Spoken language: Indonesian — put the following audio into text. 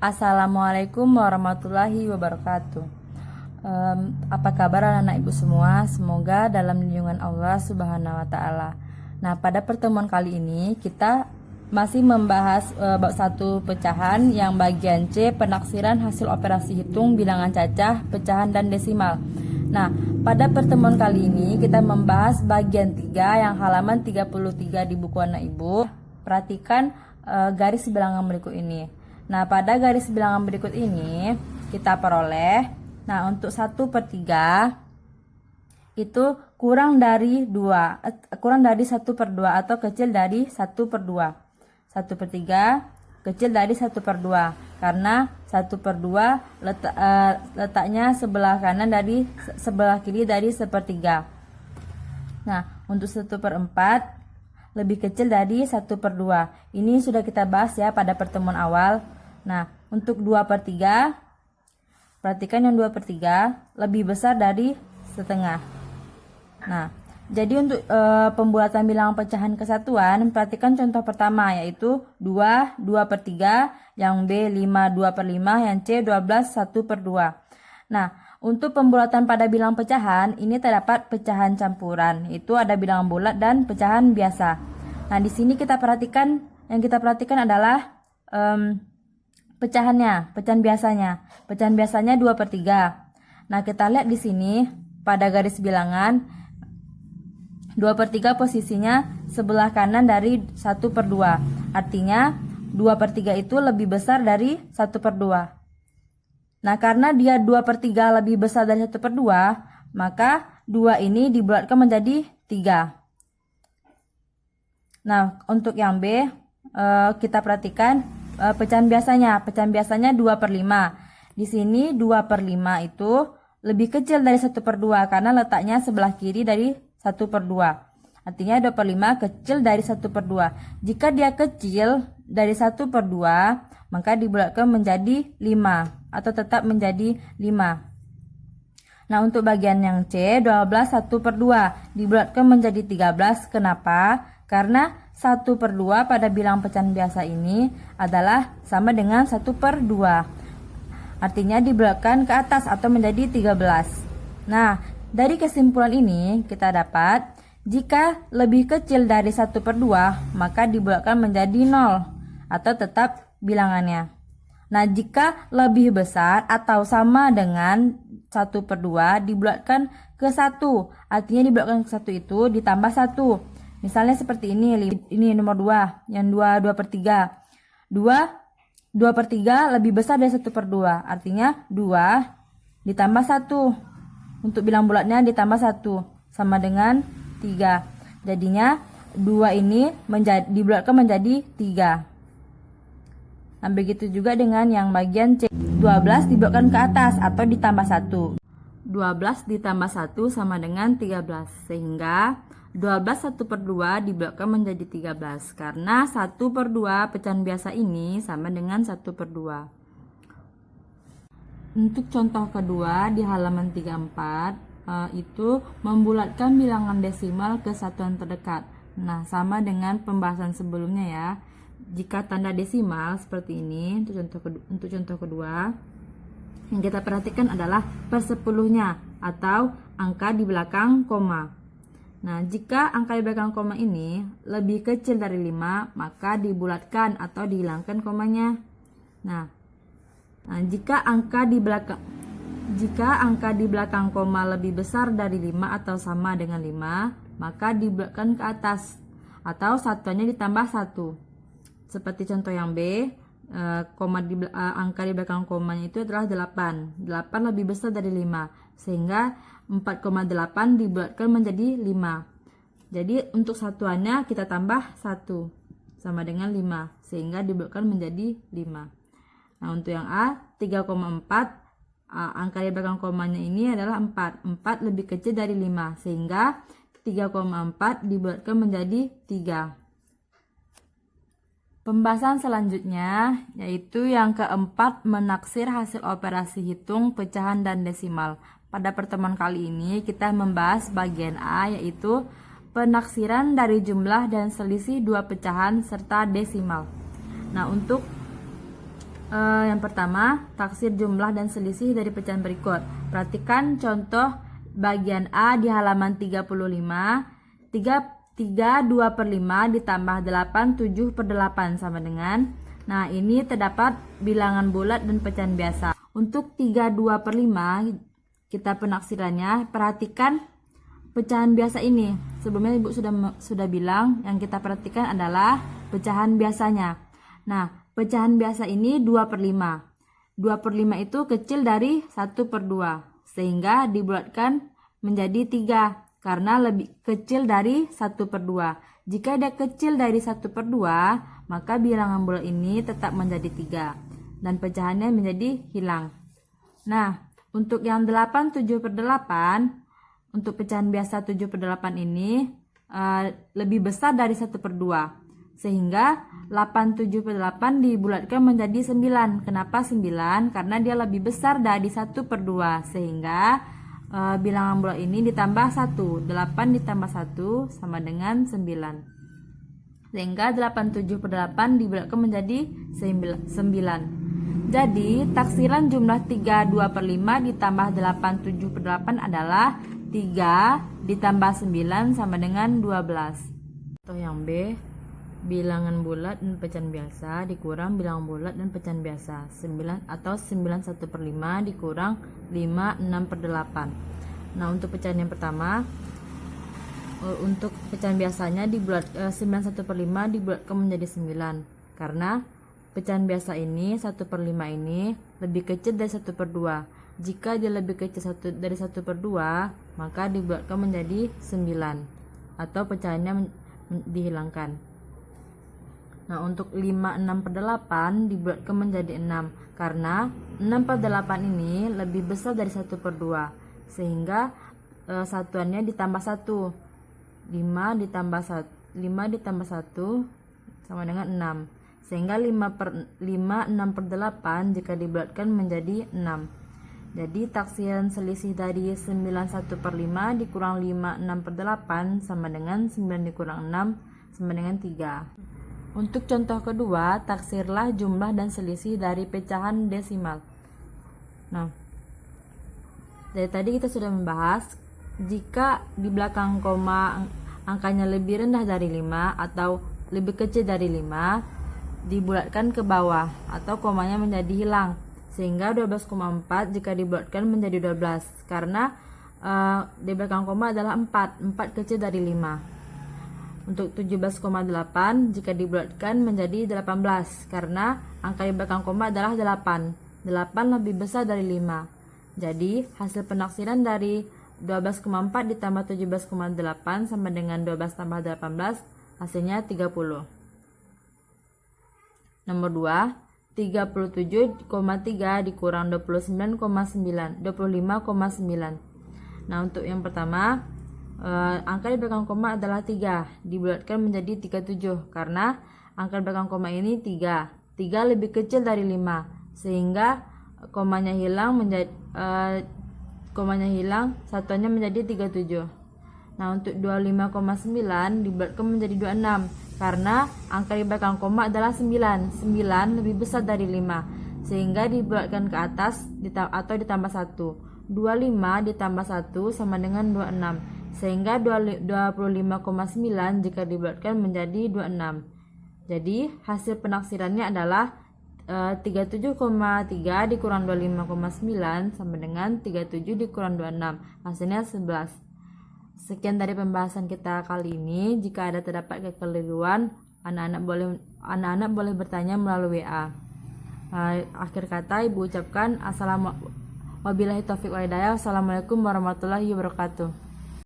Assalamualaikum warahmatullahi wabarakatuh. Apa kabar anak-anak ibu semua? Semoga dalam lindungan Allah Subhanahu wa Ta'ala. Nah, pada pertemuan kali ini kita masih membahas bab 1 pecahan yang bagian C, penaksiran hasil operasi hitung bilangan cacah, pecahan dan desimal. Nah, pada pertemuan kali ini kita membahas bagian 3 yang halaman 33 di buku anak ibu. Perhatikan garis bilangan berikut ini. Nah, pada garis bilangan berikut ini kita peroleh, nah untuk 1/3 itu kurang dari 1/2 atau kecil dari 1/2. 1/3 kecil dari 1/2 karena 1/2 letaknya sebelah kanan dari sebelah kiri dari 1/3. Nah, untuk 1/4 lebih kecil dari 1/2. Ini sudah kita bahas ya pada pertemuan awal. Nah, untuk 2/3, perhatikan yang 2/3 lebih besar dari setengah. Nah, jadi untuk pembuatan bilangan pecahan kesatuan, perhatikan contoh pertama yaitu 2, 2/3, yang B 5, 2/5, yang C 12, 1/2. Nah, untuk pembuatan pada bilangan pecahan, ini terdapat pecahan campuran, itu ada bilangan bulat dan pecahan biasa. Nah, di sini yang kita perhatikan adalah pecahan biasanya. Pecahan biasanya 2/3. Nah, kita lihat di sini pada garis bilangan 2/3 posisinya sebelah kanan dari 1/2. Artinya 2/3 itu lebih besar dari 1/2. Nah, karena dia 2/3 lebih besar dari 1/2, maka 2 ini dibulatkan menjadi 3. Nah, untuk yang B kita perhatikan pecahan biasanya 2/5. Di sini 2/5 itu lebih kecil dari 1/2 karena letaknya sebelah kiri dari 1/2. Artinya 2/5 kecil dari 1/2. Jika dia kecil dari 1/2, maka dibulatkan menjadi 5 atau tetap menjadi 5. Nah, untuk bagian yang C 12 1/2 dibulatkan menjadi 13. Kenapa? Karena 1/2 pada bilangan pecahan biasa ini adalah sama dengan 1/2. Artinya dibulatkan ke atas atau menjadi 13. Nah, dari kesimpulan ini kita dapat jika lebih kecil dari 1/2 maka dibulatkan menjadi 0 atau tetap bilangannya. Nah, jika lebih besar atau sama dengan 1/2 dibulatkan ke 1. Artinya dibulatkan ke 1 itu ditambah 1. Misalnya seperti ini nomor 2, yang 2/3. 2/3 lebih besar dari 1/2. Artinya 2 ditambah 1. Untuk bilang bulatnya ditambah 1 sama dengan 3. Jadinya 2 ini dibulatkan menjadi 3. Nah, begitu juga dengan yang bagian C. 12 dibulatkan ke atas atau ditambah 1. 12 ditambah 1 sama dengan 13. Sehingga 12 1/2 dibulatkan menjadi 13 karena 1/2 pecahan biasa ini sama dengan 1/2. Untuk contoh kedua di halaman 34 itu membulatkan bilangan desimal ke satuan terdekat. Nah, sama dengan pembahasan sebelumnya ya. Jika tanda desimal seperti ini untuk contoh kedua, yang kita perhatikan adalah persepuluhnya atau angka di belakang koma. Nah, jika angka di belakang koma ini lebih kecil dari 5, maka dibulatkan atau dihilangkan komanya. Nah, jika angka di belakang koma lebih besar dari 5 atau sama dengan 5, maka dibulatkan ke atas atau satuannya ditambah 1. Seperti contoh yang B, angka di belakang komanya itu adalah 8. 8 lebih besar dari 5, sehingga 4,8 dibulatkan menjadi 5. Jadi untuk satuannya kita tambah 1 sama dengan 5, sehingga dibulatkan menjadi 5. Nah, untuk yang A 3,4, angka di belakang komanya ini adalah 4. 4 lebih kecil dari 5, sehingga 3,4 dibulatkan menjadi 3. Pembahasan selanjutnya yaitu yang keempat, menaksir hasil operasi hitung pecahan dan desimal. Pada pertemuan kali ini kita membahas bagian A yaitu penaksiran dari jumlah dan selisih dua pecahan serta desimal. Nah, untuk Yang pertama, taksir jumlah dan selisih dari pecahan berikut. Perhatikan contoh bagian A di halaman 35. 3/2/5 ditambah 8 7/8 sama dengan. Nah, ini terdapat bilangan bulat dan pecahan biasa. Untuk 3/2/5 kita penaksirannya, perhatikan pecahan biasa ini. Sebelumnya Ibu sudah bilang yang kita perhatikan adalah pecahan biasanya. Nah, pecahan biasa ini 2/5. 2/5 itu kecil dari 1/2, sehingga dibulatkan menjadi 3 karena lebih kecil dari 1/2. Jika dia kecil dari 1/2, maka bilangan bulat ini tetap menjadi 3 dan pecahannya menjadi hilang. Nah, untuk yang 8 7/8, untuk pecahan biasa 7/8 ini lebih besar dari 1/2, sehingga 8 7/8 dibulatkan menjadi 9. Kenapa 9? Karena dia lebih besar dari 1/2, sehingga bilangan bulat ini ditambah 1. 8 ditambah 1 sama dengan 9. Sehingga 8 7/8 dibulatkan menjadi 9. Jadi, taksiran jumlah 3/2/5 ditambah 8 7/8 adalah 3 ditambah 9 sama dengan 12. Contoh yang B, bilangan bulat dan pecahan biasa dikurang bilangan bulat dan pecahan biasa. 9 atau 9 1/5 dikurang 5 6/8. Nah, untuk pecahan yang pertama, untuk pecahan biasanya 9 1/5 dibulatkan menjadi 9 karena pecahan biasa ini 1/5 ini lebih kecil dari 1/2. Jika dia lebih kecil dari 1/2, maka dibulatkan menjadi 9 atau pecahannya dihilangkan. Nah, untuk 5 6/8 dibulatkan menjadi 6 karena 6/8 ini lebih besar dari 1/2, sehingga satuannya ditambah 1. 5 ditambah 1 sama dengan 6, sehingga 5 6/8 jika dibulatkan menjadi 6. Jadi taksiran selisih dari 9 1/5 dikurang 5 6/8 sama dengan 9 dikurang 6 sama dengan 3. Untuk contoh kedua, taksirlah jumlah dan selisih dari pecahan desimal. Nah, dari tadi kita sudah membahas jika di belakang koma angkanya lebih rendah dari 5 atau lebih kecil dari 5, dibulatkan ke bawah atau komanya menjadi hilang, sehingga 12,4 jika dibulatkan menjadi 12 karena di belakang koma adalah 4 kecil dari 5. Untuk 17,8 jika dibulatkan menjadi 18 karena angka di belakang koma adalah 8 lebih besar dari 5. Jadi hasil penaksiran dari 12,4 ditambah 17,8 sama dengan 12 tambah 18, hasilnya 30. Nomor 2, 37,3 dikurang 25,9. Nah, untuk yang pertama, angka di belakang koma adalah 3, dibulatkan menjadi 37 karena angka di belakang koma ini 3 lebih kecil dari 5, sehingga komanya hilang, satuannya menjadi 37. Nah, untuk 25,9 dibulatkan menjadi 26 karena angka di belakang koma adalah 9 lebih besar dari 5, sehingga dibulatkan ke atas atau ditambah 1. 25 ditambah 1 sama dengan 26, sehingga 25,9 jika dibulatkan menjadi 26. Jadi hasil penaksirannya adalah 37,3 dikurang 25,9 sama dengan 37 dikurang 26, hasilnya 11. Sekian dari pembahasan kita kali ini. Jika ada terdapat kekeliruan, anak-anak boleh bertanya melalui WA. Akhir kata Ibu ucapkan wabillahi taufiq wal hidayah. Wassalamualaikum warahmatullahi wabarakatuh.